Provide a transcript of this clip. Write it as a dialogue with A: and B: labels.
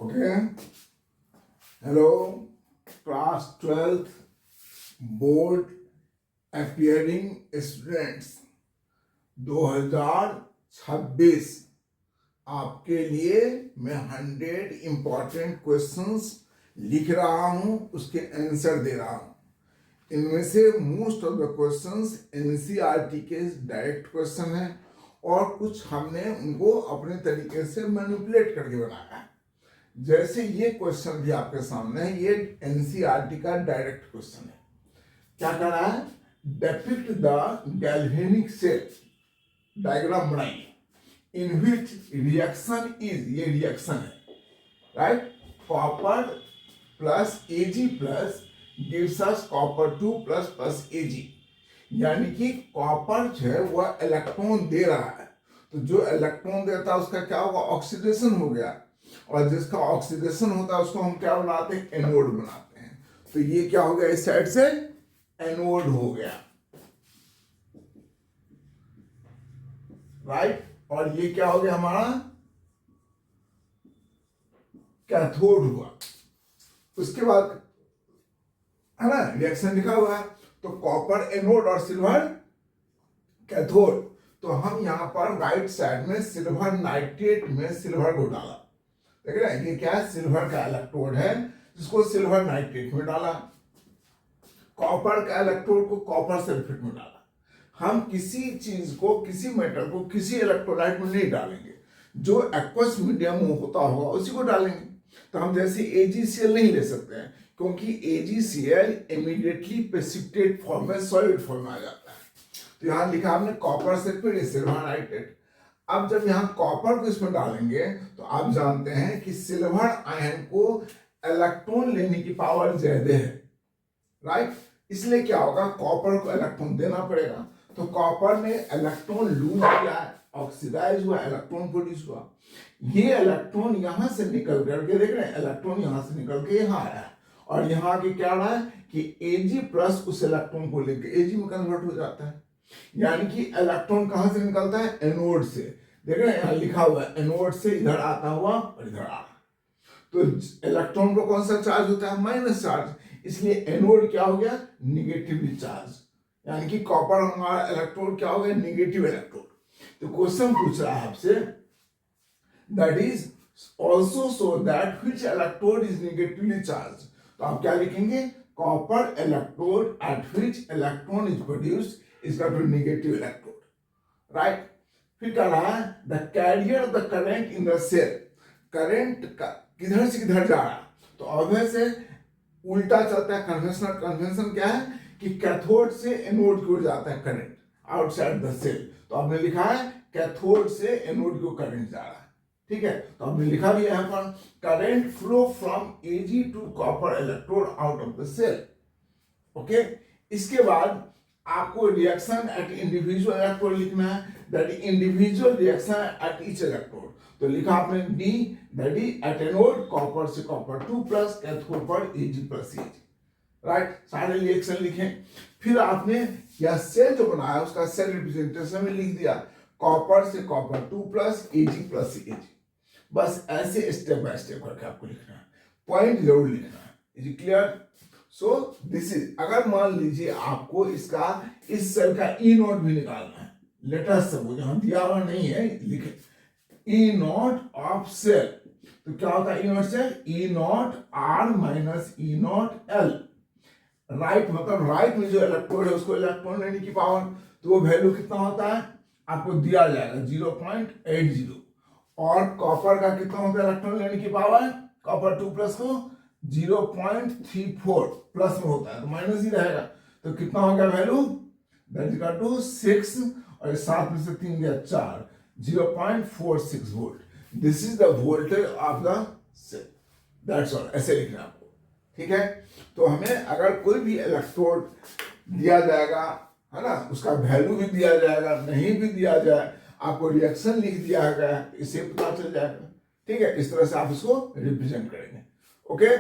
A: Okay. Hello, class 12th board appearing students 2026 आपके लिए मैं 100 इंपॉर्टेंट क्वेश्चंस लिख रहा हूं, उसके आंसर दे रहा हूं। इनमें से most of the questions NCERT के डायरेक्ट क्वेश्चन हैं और कुछ हमने उनको अपने तरीके से मैनिपुलेट करके बनाया है। जैसे ये क्वेश्चन भी आपके सामने है, ये एनसीईआरटी का डायरेक्ट क्वेश्चन है। क्या कर रहा है? Depict the galvanic cell, diagram बनाइए, इन विच रिएक्शन इज, ये रिएक्शन है, right? Copper plus Ag plus gives us copper 2 plus Ag, यानी कि कॉपर जो है वह इलेक्ट्रॉन दे रहा है, तो जो इलेक्ट्रॉन देता है उसका क्या होगा? ऑक्सीडेशन हो गया, और जिसका ऑक्सीडेशन होता है उसको हम क्या बनाते हैं? एनोड बनाते हैं। तो ये क्या हो गया? इस साइड से एनोड हो गया, राइट? और ये क्या हो गया हमारा? कैथोड हुआ। उसके बाद है ना, रिएक्शन लिखा हुआ है, तो कॉपर एनोड और सिल्वर कैथोड। तो हम यहां पर राइट साइड में सिल्वर नाइट्रेट में सिल्वर को डाला, देख रहे हैं? ये क्या है? सिल्वर का इलेक्ट्रोड है जिसको सिल्वर नाइट्रेट में डाला। कॉपर का इलेक्ट्रोड को कॉपर सल्फेट में डाला। हम किसी चीज को, किसी मेटल को किसी इलेक्ट्रोलाइट में नहीं डालेंगे, जो एक्वस मीडियम में होता होगा उसी को डालेंगे। तो हम जैसे AgCl नहीं ले सकते हैं, क्योंकि AgCl इमीडिएटली प्रेसिपिटेट फॉर्म में, सॉलिड फॉर्म में आ जाता है। तो यहां लिखा हमने कॉपर सल्फेट, सिल्वर नाइट्रेट। अब जब यहां कॉपर को इसमें डालेंगे तो आप जानते हैं कि सिल्वर आयन को इलेक्ट्रॉन लेने की पावर ज्यादा है, राइट? इसलिए क्या होगा? कॉपर को इलेक्ट्रॉन देना पड़ेगा। तो कॉपर ने इलेक्ट्रॉन लूज किया, ऑक्सीडाइज हुआ, इलेक्ट्रॉन प्रोड्यूस हुआ। ये इलेक्ट्रॉन यहां से निकल करके, देख रहे हैं, इलेक्ट्रॉन यहां से निकल के यहां आया, और यहां के क्या रहा है कि Ag प्लस उस इलेक्ट्रॉन को लेकर Ag में कन्वर्ट हो जाता है। यानी कि इलेक्ट्रॉन कहां से निकलता है? एनोड से। देख रहे हैं, यहां लिखा हुआ है एनोड से इधर आता हुआ और इधर आ रहा। तो इलेक्ट्रॉन को कौन सा चार्ज होता है? Minus charge. इसलिए एनोड क्या हो गया? Negatively charge. यानी कि कॉपर हमारा इलेक्ट्रोड क्या हो गया? Negative electrode. तो क्वेश्चन पूछ रहा है आपसे, that is also so that which electrode is negatively charge. तो आप क्या लिखेंगे? Copper electrode at which electron is produced is called negative electrode, right? फिर क्या रहा है? The carrier of the current in the cell, current किधर से किधर जा रहा है? तो ऑब्वियस है उल्टा चलता है। कन्वेंशनल कन्वेंशन क्या है कि कैथोड से एनोड की ओर जाता है करंट, आउटसाइड द सेल। तो आपने लिखा है कैथोड से एनोड की ओर करंट जा रहा है, ठीक है? तो आपने लिखा भी यहां पर current flow from Ag to copper electrode out of the cell, okay? इसके बाद आपको रिएक्शन एट इंडिविजुअल इलेक्ट्रोड लिखना है, that individual reaction at each electrode. तो लिखा आपने D, that is at anode copper से कॉपर 2 प्लस, कैथोड पर Ag प्लस Ag, राइट? सारे रिएक्शन लिखें। फिर आपने यह सेल जो बनाया उसका सेल रिप्रेजेंटेशन में लिख दिया, कॉपर से copper 2 plus Ag plus Ag। बस ऐसे स्टेप बाय स्टेप करके आपको लिखना है, पॉइंट जरूर लिखना है। Is clear? So this is, अगर मान लीजिए आपको इसका, इस सेल का E नॉट भी निकालना है, लेटेस्ट सब जहां दिया हुआ नहीं है लिखे, E नॉट ऑफ सेल। तो क्या होता है E naught cell? E naught R minus E naught L, right? मतलब राइट में जो इलेक्ट्रोड है उसको इलेक्ट्रॉन लेने की पावर, तो वो वैल्यू कितना होता है आपको दिया जाएगा? 0.80। और कॉपर का कितना होता है इलेक्ट्रॉन लेने की पावर? कॉपर 2 प्लस को 0.34 प्लस में होता है, तो माइनस ही रहेगा। तो कितना हो गया वैल्यू? दैट इज टू 6, और 7 में से 3 गया 4, 0.46 volt. This is the voltage of the cell, that's all. ऐसे लिखना है आपको, ठीक है? तो हमें अगर कोई भी इलेक्ट्रोड दिया जाएगा, है ना, उसका वैल्यू भी दिया जाएगा, नहीं भी दिया जाए, आपको रिएक्शन लिख दिया गया, इससे पता चल जाएगा, ठीक है? इस तरह से आप इसको रिप्रेजेंट करेंगे, ओके?